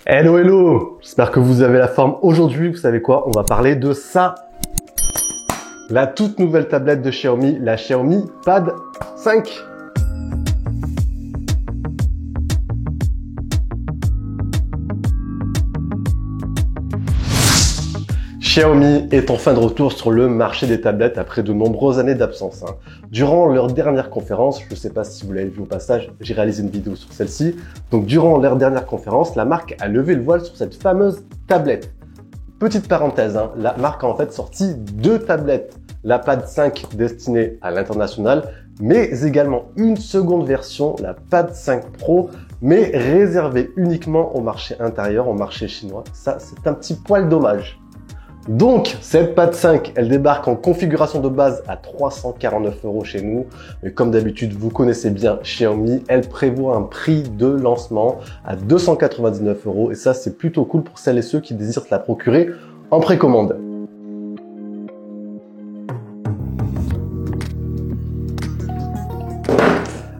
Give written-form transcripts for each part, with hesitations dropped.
Hello, hello! J'espère que vous avez la forme aujourd'hui. Vous savez quoi? On va parler de ça. La toute nouvelle tablette de Xiaomi, la Xiaomi Pad 5. Xiaomi est enfin de retour sur le marché des tablettes après de nombreuses années d'absence. Durant leur dernière conférence, je ne sais pas si vous l'avez vu au passage, j'ai réalisé une vidéo sur celle-ci. Donc durant leur dernière conférence, la marque a levé le voile sur cette fameuse tablette. Petite parenthèse, la marque a en fait sorti deux tablettes. La Pad 5 destinée à l'international, mais également une seconde version, la Pad 5 Pro, mais réservée uniquement au marché intérieur, au marché chinois. Ça, c'est un petit poil dommage. Donc, cette Pad 5, elle débarque en configuration de base à 349 € chez nous. Mais comme d'habitude, vous connaissez bien Xiaomi, elle prévoit un prix de lancement à 299 €. Et ça, c'est plutôt cool pour celles et ceux qui désirent la procurer en précommande.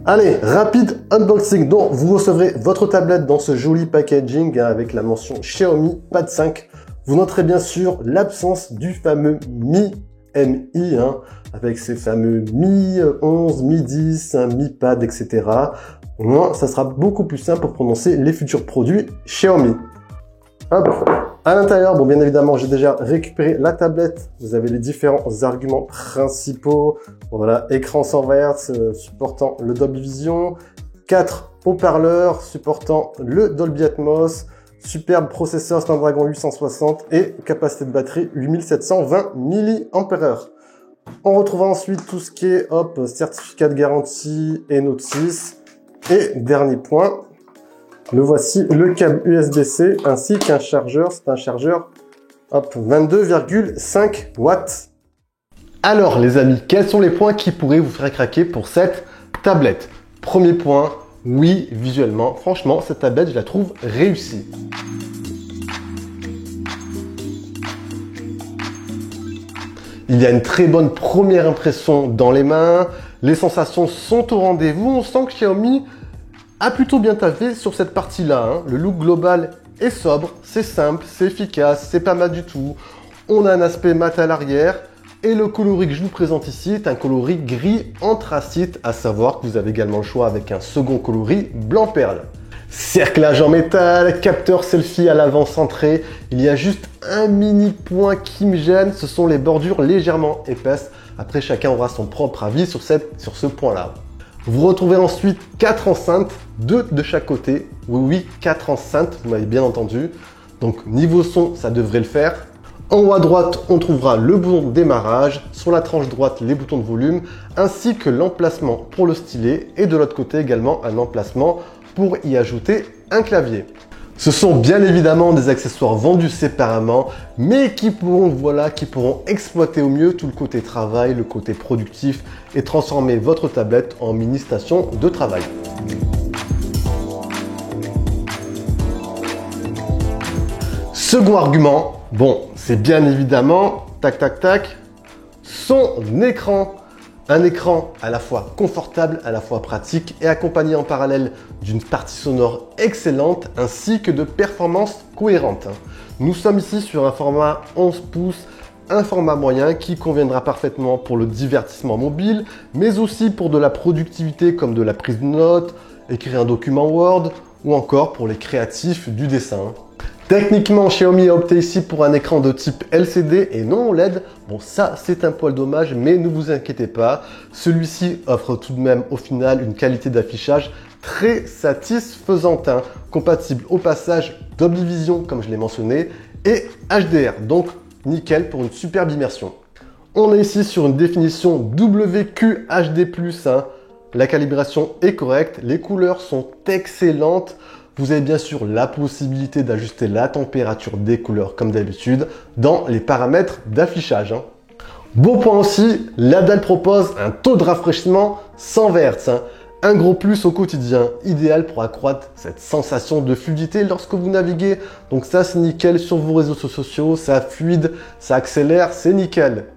Allez, rapide unboxing. Donc, vous recevrez votre tablette dans ce joli packaging avec la mention Xiaomi Pad 5. Vous noterez bien sûr l'absence du fameux Mi MI, avec ces fameux Mi 11, Mi 10, Mi Pad, etc. Au moins, ça sera beaucoup plus simple pour prononcer les futurs produits Xiaomi. Hop. À l'intérieur, bon, bien évidemment, j'ai déjà récupéré la tablette. Vous avez les différents arguments principaux. Voilà, écran 120 Hz supportant le Dolby Vision, 4 haut-parleurs supportant le Dolby Atmos, superbe processeur Snapdragon 860 et capacité de batterie 8720 mAh. On retrouvera ensuite tout ce qui est certificat de garantie et Note 6. Et dernier point, le voici, le câble USB-C ainsi qu'un chargeur. C'est un chargeur 22,5 watts. Alors les amis, quels sont les points qui pourraient vous faire craquer pour cette tablette? Premier point, oui, visuellement, franchement, cette tablette, je la trouve réussie. Il y a une très bonne première impression dans les mains. Les sensations sont au rendez-vous. On sent que Xiaomi a plutôt bien taffé sur cette partie-là. Le look global est sobre, c'est simple, c'est efficace, c'est pas mal du tout. On a un aspect mat à l'arrière. Et le coloris que je vous présente ici est un coloris gris anthracite, à savoir que vous avez également le choix avec un second coloris blanc perle. Cerclage en métal, capteur selfie à l'avant centré. Il y a juste un mini point qui me gêne, ce sont les bordures légèrement épaisses. Après, chacun aura son propre avis sur ce point-là. Vous retrouvez ensuite 4 enceintes, 2 de chaque côté. Oui, 4 enceintes, vous m'avez bien entendu. Donc niveau son, ça devrait le faire. En haut à droite, on trouvera le bouton de démarrage, sur la tranche droite, les boutons de volume, ainsi que l'emplacement pour le stylet, et de l'autre côté également un emplacement pour y ajouter un clavier. Ce sont bien évidemment des accessoires vendus séparément, mais qui pourront exploiter au mieux tout le côté travail, le côté productif, et transformer votre tablette en mini station de travail. Second argument, bon, c'est bien évidemment, son écran. Un écran à la fois confortable, à la fois pratique et accompagné en parallèle d'une partie sonore excellente ainsi que de performances cohérentes. Nous sommes ici sur un format 11 pouces, un format moyen qui conviendra parfaitement pour le divertissement mobile, mais aussi pour de la productivité comme de la prise de notes, écrire un document Word ou encore pour les créatifs du dessin. Techniquement, Xiaomi a opté ici pour un écran de type LCD et non OLED. Bon, ça, c'est un poil dommage, mais ne vous inquiétez pas. Celui-ci offre tout de même, au final, une qualité d'affichage très satisfaisante, compatible au passage Dolby Vision, comme je l'ai mentionné, et HDR. Donc, nickel pour une superbe immersion. On est ici sur une définition WQHD+. La calibration est correcte, les couleurs sont excellentes. Vous avez bien sûr la possibilité d'ajuster la température des couleurs comme d'habitude dans les paramètres d'affichage. Beau point aussi, la dalle propose un taux de rafraîchissement 120 Hz. Un gros plus au quotidien, idéal pour accroître cette sensation de fluidité lorsque vous naviguez. Donc ça c'est nickel sur vos réseaux sociaux, ça fluide, ça accélère, c'est nickel.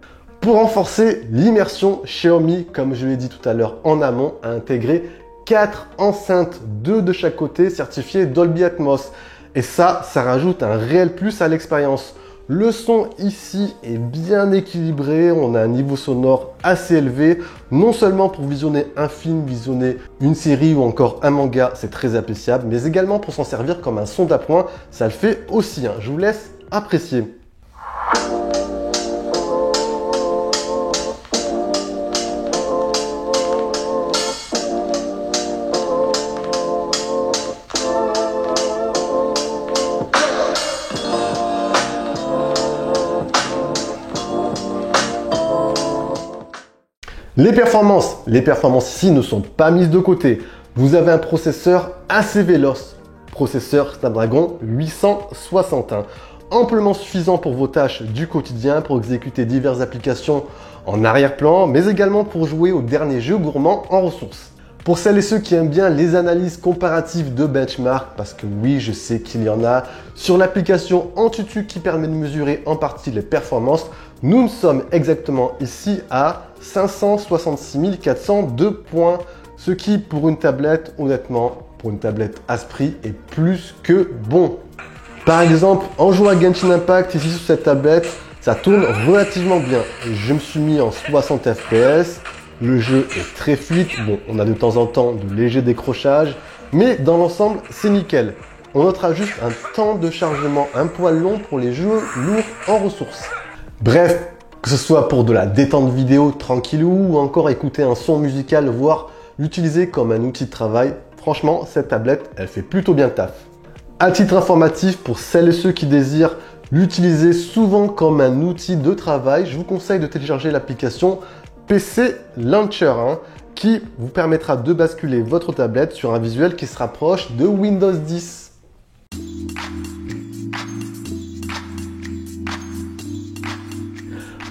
Pour renforcer l'immersion, Xiaomi, comme je l'ai dit tout à l'heure en amont, a intégré 4 enceintes, 2 de chaque côté, certifiées Dolby Atmos. Et ça rajoute un réel plus à l'expérience. Le son ici est bien équilibré, on a un niveau sonore assez élevé, non seulement pour visionner un film, visionner une série ou encore un manga, c'est très appréciable, mais également pour s'en servir comme un son d'appoint, ça le fait aussi. Je vous laisse apprécier. Les performances ici ne sont pas mises de côté. Vous avez un processeur assez véloce, processeur Snapdragon 861, amplement suffisant pour vos tâches du quotidien, pour exécuter diverses applications en arrière-plan, mais également pour jouer aux derniers jeux gourmands en ressources. Pour celles et ceux qui aiment bien les analyses comparatives de benchmark, parce que oui, je sais qu'il y en a, sur l'application Antutu qui permet de mesurer en partie les performances, nous sommes exactement ici à 566 402 points, ce qui pour une tablette, honnêtement, pour une tablette à ce prix est plus que bon. Par exemple, en jouant à Genshin Impact ici sur cette tablette, ça tourne relativement bien. Je me suis mis en 60 fps. Le jeu est très fluide, bon, on a de temps en temps de légers décrochages, mais dans l'ensemble, c'est nickel. On notera juste un temps de chargement un poil long pour les jeux lourds en ressources. Bref, que ce soit pour de la détente vidéo tranquillou ou encore écouter un son musical, voire l'utiliser comme un outil de travail, franchement, cette tablette, elle fait plutôt bien le taf. À titre informatif, pour celles et ceux qui désirent l'utiliser souvent comme un outil de travail, je vous conseille de télécharger l'application PC Launcher qui vous permettra de basculer votre tablette sur un visuel qui se rapproche de Windows 10.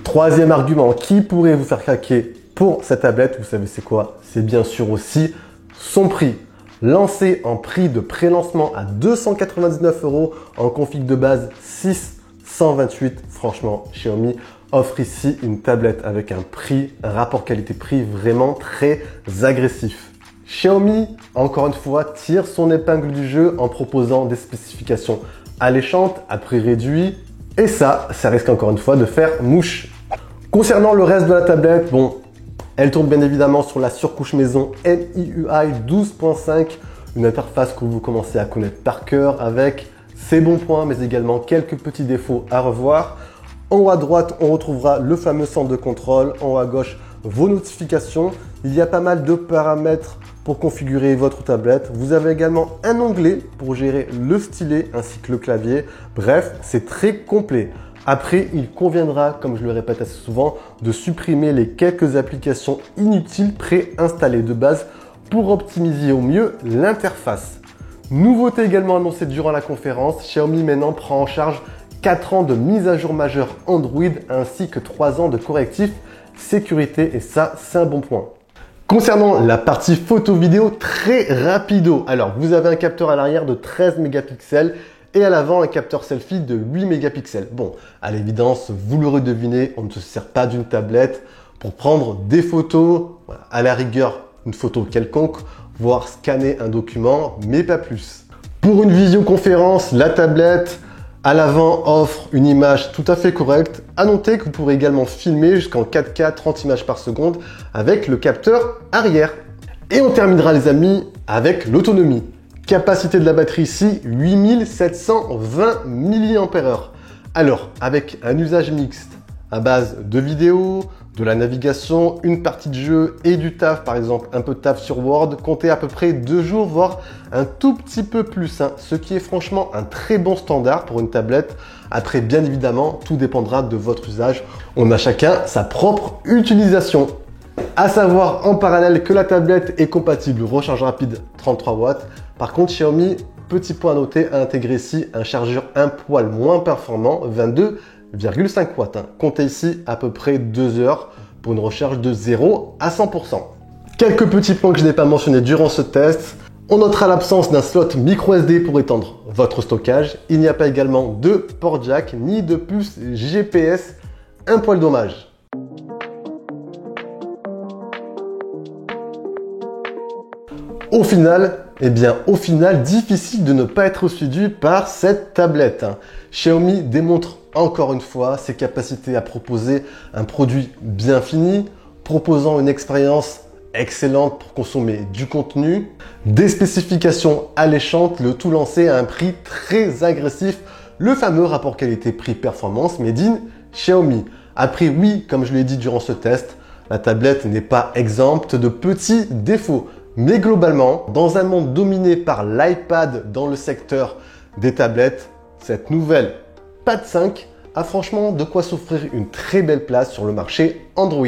Troisième argument qui pourrait vous faire craquer pour cette tablette, vous savez c'est quoi? C'est bien sûr aussi son prix. Lancé en prix de pré-lancement à 299 € en config de base 628, franchement Xiaomi offre ici une tablette avec un prix, un rapport qualité-prix vraiment très agressif. Xiaomi, encore une fois, tire son épingle du jeu en proposant des spécifications alléchantes à prix réduit. Et ça risque encore une fois de faire mouche. Concernant le reste de la tablette, bon, elle tourne bien évidemment sur la surcouche maison MIUI 12.5, une interface que vous commencez à connaître par cœur avec ses bons points, mais également quelques petits défauts à revoir. En haut à droite, on retrouvera le fameux centre de contrôle. En haut à gauche, vos notifications. Il y a pas mal de paramètres pour configurer votre tablette. Vous avez également un onglet pour gérer le stylet ainsi que le clavier. Bref, c'est très complet. Après, il conviendra, comme je le répète assez souvent, de supprimer les quelques applications inutiles préinstallées de base pour optimiser au mieux l'interface. Nouveauté également annoncée durant la conférence, Xiaomi maintenant prend en charge 4 ans de mise à jour majeure Android ainsi que 3 ans de correctifs sécurité et ça, c'est un bon point. Concernant la partie photo vidéo, très rapido. Alors, vous avez un capteur à l'arrière de 13 mégapixels et à l'avant un capteur selfie de 8 mégapixels. Bon, à l'évidence, vous l'aurez deviné, on ne se sert pas d'une tablette pour prendre des photos, voilà, à la rigueur une photo quelconque, voire scanner un document, mais pas plus. Pour une visioconférence, la tablette à l'avant offre une image tout à fait correcte. À noter que vous pourrez également filmer jusqu'en 4K 30 images par seconde avec le capteur arrière. Et on terminera les amis avec l'autonomie. Capacité de la batterie ici, 8720 mAh. Alors, avec un usage mixte à base de vidéo, de la navigation, une partie de jeu et du taf, par exemple un peu de taf sur Word, comptez à peu près 2 jours, voire un tout petit peu plus, ce qui est franchement un très bon standard pour une tablette. Après, bien évidemment, tout dépendra de votre usage. On a chacun sa propre utilisation. À savoir en parallèle que la tablette est compatible recharge rapide 33 watts. Par contre, Xiaomi, petit point à noter, a intégré ici un chargeur un poil moins performant, 22,5 watts. Comptez ici à peu près 2 heures pour une recharge de 0 à 100%. Quelques petits points que je n'ai pas mentionnés durant ce test. On notera l'absence d'un slot micro SD pour étendre votre stockage. Il n'y a pas également de port jack ni de puce GPS, un poil dommage. Au final, Eh bien, au final, difficile de ne pas être séduit par cette tablette. Xiaomi démontre encore une fois ses capacités à proposer un produit bien fini, proposant une expérience excellente pour consommer du contenu, des spécifications alléchantes, le tout lancé à un prix très agressif, le fameux rapport qualité-prix-performance made in Xiaomi. Après, oui, comme je l'ai dit durant ce test, la tablette n'est pas exempte de petits défauts. Mais globalement, dans un monde dominé par l'iPad dans le secteur des tablettes, cette nouvelle Pad 5 a franchement de quoi s'offrir une très belle place sur le marché Android.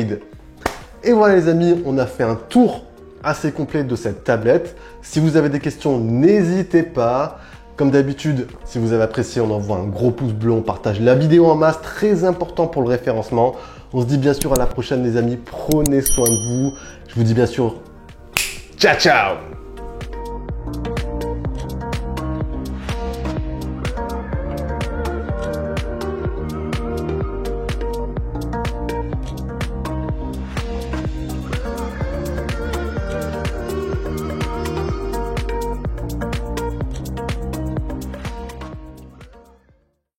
Et voilà les amis, on a fait un tour assez complet de cette tablette. Si vous avez des questions, n'hésitez pas. Comme d'habitude, si vous avez apprécié, on envoie un gros pouce bleu, on partage la vidéo en masse, très important pour le référencement. On se dit bien sûr à la prochaine les amis, prenez soin de vous. Je vous dis bien sûr, ciao ciao!